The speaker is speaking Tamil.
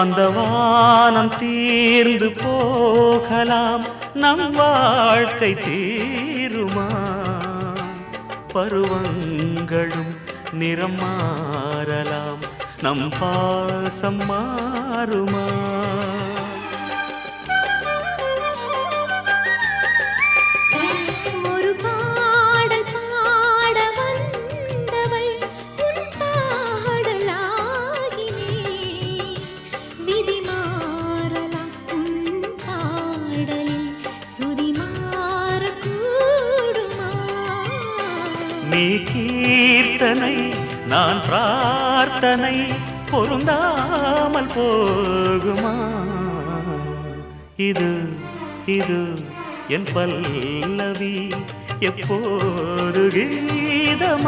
அந்த வானம் தீர்ந்து போகலாம், நம் வாழ்க்கை தீருமா? பருவங்களும் நிறம் மாறலாம், நம் பாசம் மாறுமா? நீ கீர்த்தனை நான் பிரார்த்தனை, பொருந்தாமல் போகுமா? இது இது என் பல்லவி எப்போது கீதமாகுமோ?